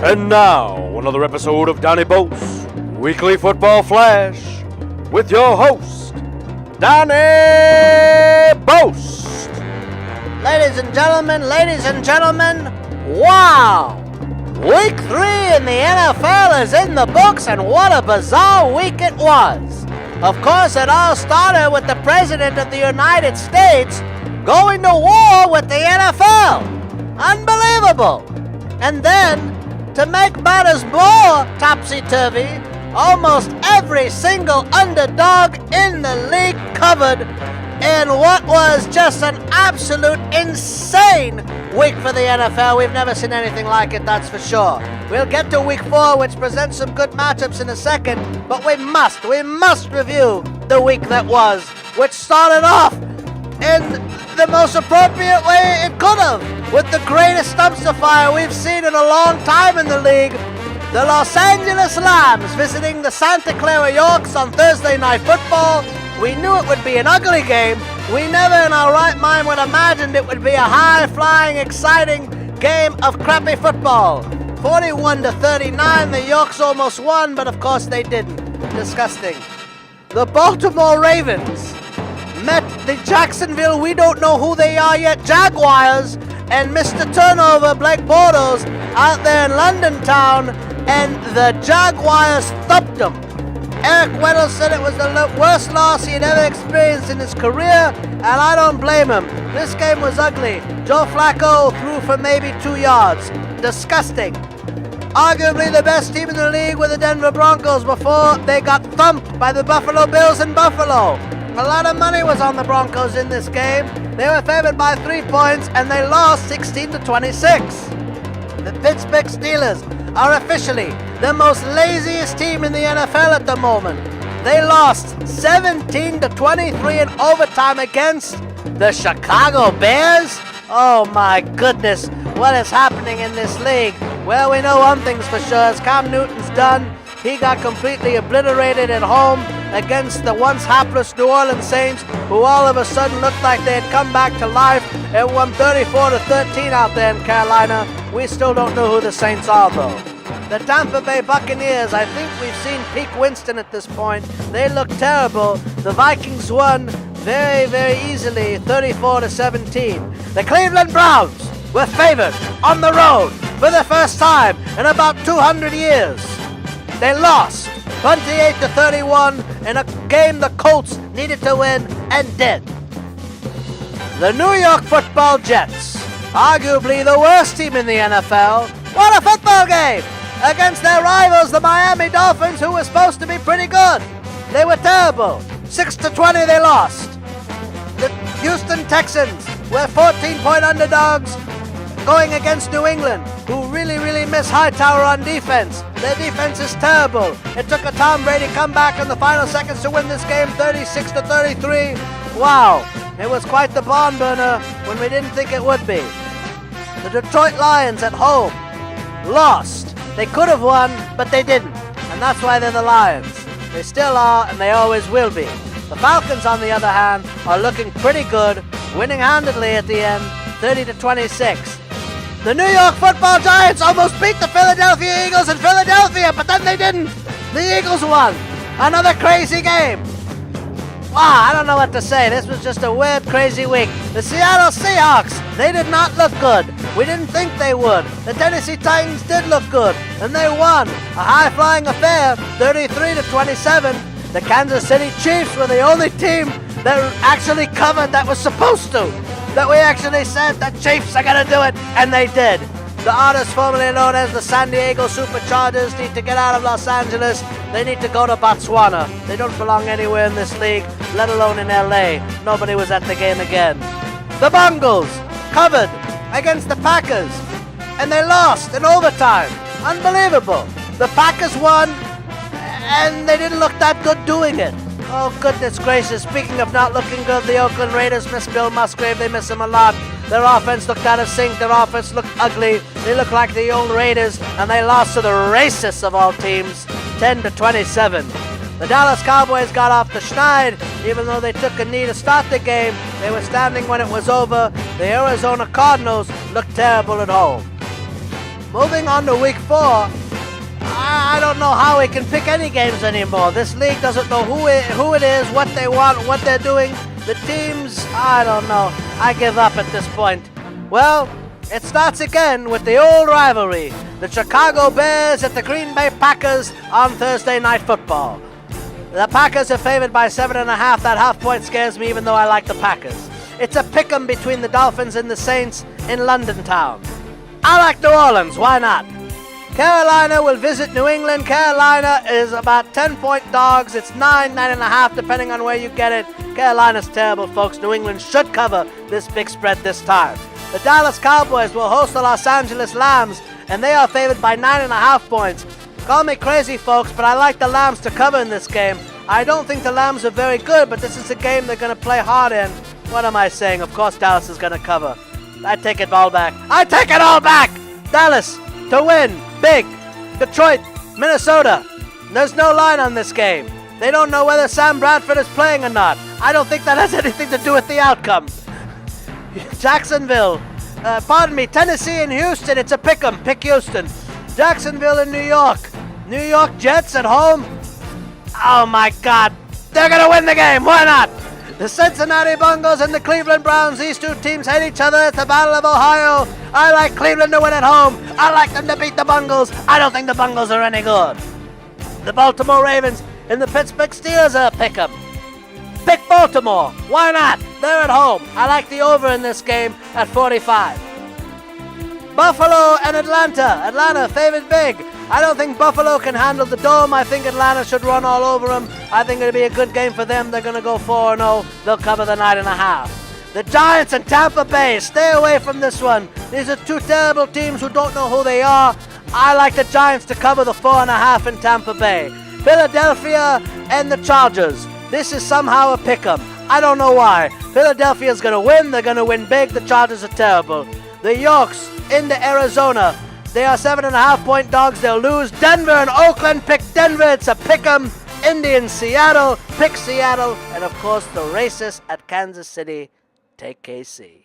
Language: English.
And now, another episode of Donny Boast, Weekly Football Flash, with your host, Donny Boast. Ladies and gentlemen, wow! Week 3 in the NFL is in the books, and what a bizarre week it was. Of course, it all started with the President of the United States going to war with the NFL. Unbelievable. And then, to make matters more topsy-turvy, almost every single underdog in the league covered in what was just an absolute insane week for the NFL. We've never seen anything like it, that's for sure. We'll get to week 4, which presents some good matchups in a second, but we must review the week that was, which started off in the most appropriate way it could have, with the greatest dumpster fire we've seen in a long time in the league. The Los Angeles Lambs visiting the Santa Clara Yorks on Thursday Night Football. We knew it would be an ugly game. We never in our right mind would have imagined it would be a high-flying, exciting game of crappy football. 41-39, the Yorks almost won, but of course they didn't. Disgusting. The Baltimore Ravens met the Jacksonville, we don't know who they are yet, Jaguars, and Mr. Turnover, Blake Bortles, out there in London town, and the Jaguars thumped them. Eric Weddle said it was the worst loss he had ever experienced in his career, and I don't blame him. This game was ugly. Joe Flacco threw for maybe 2 yards. Disgusting. Arguably the best team in the league were the Denver Broncos before they got thumped by the Buffalo Bills in Buffalo. A lot of money was on the Broncos in this game. They were favored by 3 points, and they lost 16-26. The Pittsburgh Steelers are officially the most laziest team in the NFL at the moment. They lost 17-23 in overtime against the Chicago Bears. Oh my goodness, what is happening in this league? Well, we know one thing's for sure, as Cam Newton's done. He got completely obliterated at home against the once hapless New Orleans Saints, who all of a sudden looked like they had come back to life and won 34-13 out there in Carolina. We still don't know who the Saints are, though. The Tampa Bay Buccaneers, I think we've seen peak Winston at this point. They look terrible. The Vikings won very, very easily, 34-17. The Cleveland Browns were favored on the road for the first time in about 200 years. They lost 28-31 in a game the Colts needed to win and did. The New York Football Jets, arguably the worst team in the NFL, what a football game! Against their rivals, the Miami Dolphins, who were supposed to be pretty good. They were terrible. 6-20 they lost. The Houston Texans were 14-point underdogs going against New England, who really miss Hightower on defense. Their defense is terrible. It took a Tom Brady comeback in the final seconds to win this game 36-33. Wow, it was quite the barn burner when we didn't think it would be. The Detroit Lions at home lost. They could have won, but they didn't. And that's why they're the Lions. They still are, and they always will be. The Falcons, on the other hand, are looking pretty good, winning handedly at the end, 30-26. The New York Football Giants almost beat the Philadelphia Eagles in Philadelphia, but then they didn't. The Eagles won. Another crazy game. Wow, I don't know what to say. This was just a weird, crazy week. The Seattle Seahawks, they did not look good. We didn't think they would. The Tennessee Titans did look good, and they won. A high-flying affair, 33-27. The Kansas City Chiefs were the only team that actually covered that was supposed to. That we actually said the Chiefs are going to do it, and they did. The artists formerly known as the San Diego Superchargers need to get out of Los Angeles. They need to go to Botswana. They don't belong anywhere in this league, let alone in LA. Nobody was at the game again. The Bengals covered against the Packers, and they lost in overtime. Unbelievable. The Packers won, and they didn't look that good doing it. Oh, goodness gracious. Speaking of not looking good, the Oakland Raiders miss Bill Musgrave. They miss him a lot. Their offense looked out of sync. Their offense looked ugly. They looked like the old Raiders, and they lost to the racists of all teams, 10-27. The Dallas Cowboys got off the schneid. Even though they took a knee to start the game, they were standing when it was over. The Arizona Cardinals looked terrible at home. Moving on to week 4, I don't know how we can pick any games anymore. This league doesn't know who it is, what they want, what they're doing. The teams, I don't know. I give up at this point. Well, it starts again with the old rivalry. The Chicago Bears at the Green Bay Packers on Thursday Night Football. The Packers are favored by 7.5. That half point scares me even though I like the Packers. It's a pick'em between the Dolphins and the Saints in London town. I like New Orleans, why not? Carolina will visit New England. Carolina is about 10-point dogs. It's 9.5 depending on where you get it. Carolina's terrible, folks. New England should cover this big spread this time. The Dallas Cowboys will host the Los Angeles Lambs, and they are favored by 9.5 points. Call me crazy, folks, but I like the Lambs to cover in this game. I don't think the Lambs are very good, but this is a game they're going to play hard in. What am I saying? Of course Dallas is going to cover. I take it all back. I take it all back! Dallas to win. Big. Detroit, Minnesota. There's no line on this game. They don't know whether Sam Bradford is playing or not. I don't think that has anything to do with the outcome. Jacksonville. Tennessee and Houston. It's a pick'em. Pick Houston. Jacksonville and New York. New York Jets at home. Oh my God. They're going to win the game. Why not? The Cincinnati Bengals and the Cleveland Browns. These two teams hate each other. It's the Battle of Ohio. I like Cleveland to win at home. I like them to beat the Bengals. I don't think the Bengals are any good. The Baltimore Ravens and the Pittsburgh Steelers are a pick'em. Pick Baltimore. Why not? They're at home. I like the over in this game at 45. Buffalo and Atlanta. Atlanta favored big. I don't think Buffalo can handle the Dome. I think Atlanta should run all over them. I think it'll be a good game for them. They're going to go 4-0. They'll cover the 9.5. The Giants and Tampa Bay. Stay away from this one. These are two terrible teams who don't know who they are. I like the Giants to cover the 4.5 in Tampa Bay. Philadelphia and the Chargers. This is somehow a pick'em. I don't know why. Philadelphia's going to win. They're going to win big. The Chargers are terrible. The Yorks into Arizona. They are 7.5-point dogs. They'll lose. Denver and Oakland. Pick Denver. It's a pick'em. Indians, Seattle. Pick Seattle. And, of course, the racists at Kansas City take KC.